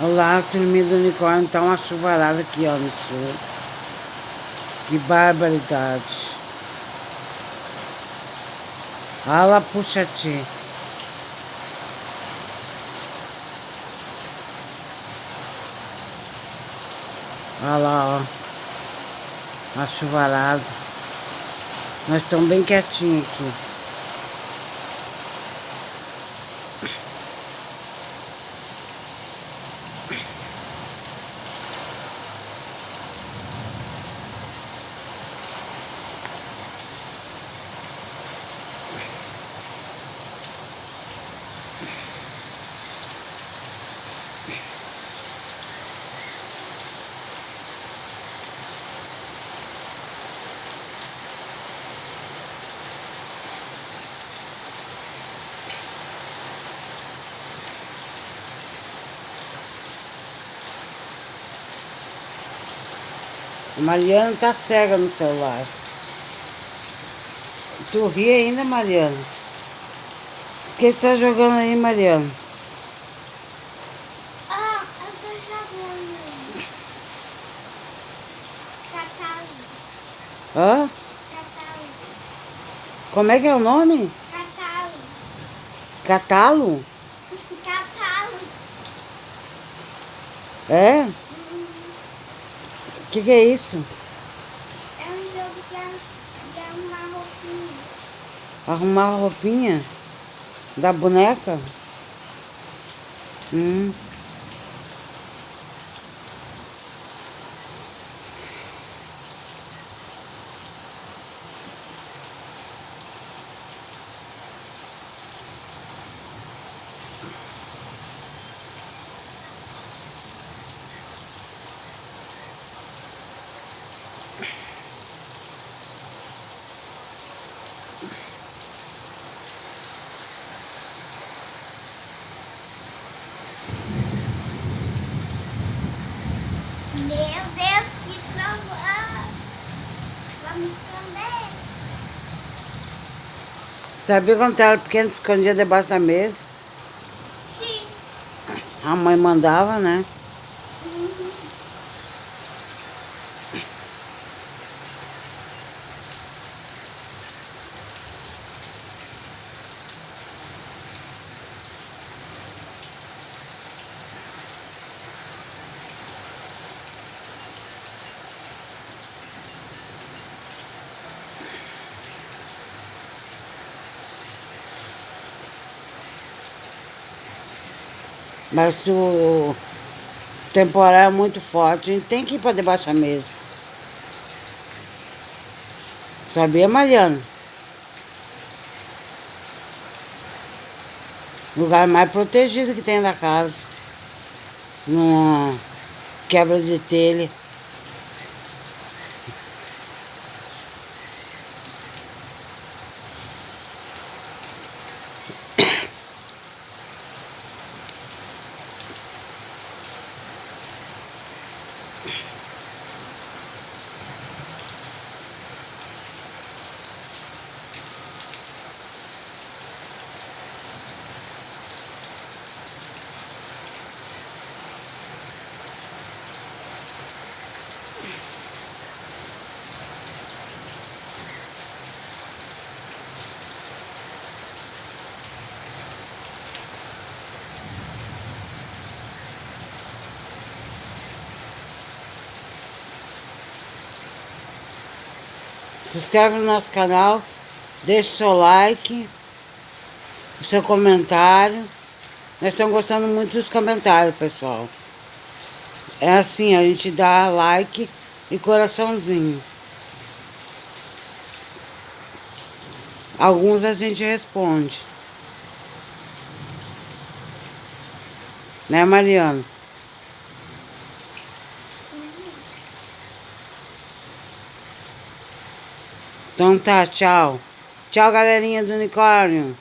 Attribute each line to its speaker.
Speaker 1: Olá, turminha do unicórnio, tá uma chuvarada aqui, ó, no sul. Que barbaridade. Ala puxa ti. Olha lá, ó. Uma chuvarada. Nós estamos bem quietinhos aqui. A Mariana tá cega no celular. Tu ri ainda, Mariana? O que tá jogando aí, Mariana?
Speaker 2: Ah, eu tô jogando. Catálogo.
Speaker 1: Hã?
Speaker 2: Catálogo.
Speaker 1: Como é que é o nome?
Speaker 2: Catálogo.
Speaker 1: Catalo?
Speaker 2: Catálogo.
Speaker 1: É? Que é isso?
Speaker 2: É um jogo de arrumar roupinha.
Speaker 1: Arrumar a roupinha? Da boneca? Hum.
Speaker 2: Meu Deus, que trovão. Vamos esconder.
Speaker 1: Sabia quando ela era pequena, se escondia debaixo da mesa?
Speaker 2: Sim.
Speaker 1: A mãe mandava, né? Mas se o temporal é muito forte, a gente tem que ir para debaixo da mesa. Sabia, Mariana? Lugar mais protegido que tem da casa. Numa quebra de telha. Se inscreve no nosso canal, deixa o seu like, o seu comentário. Nós estamos gostando muito dos comentários, pessoal. É assim, a gente dá like e coraçãozinho. Alguns a gente responde. Né, Mariana? Então tá, tchau. Tchau, galerinha do unicórnio.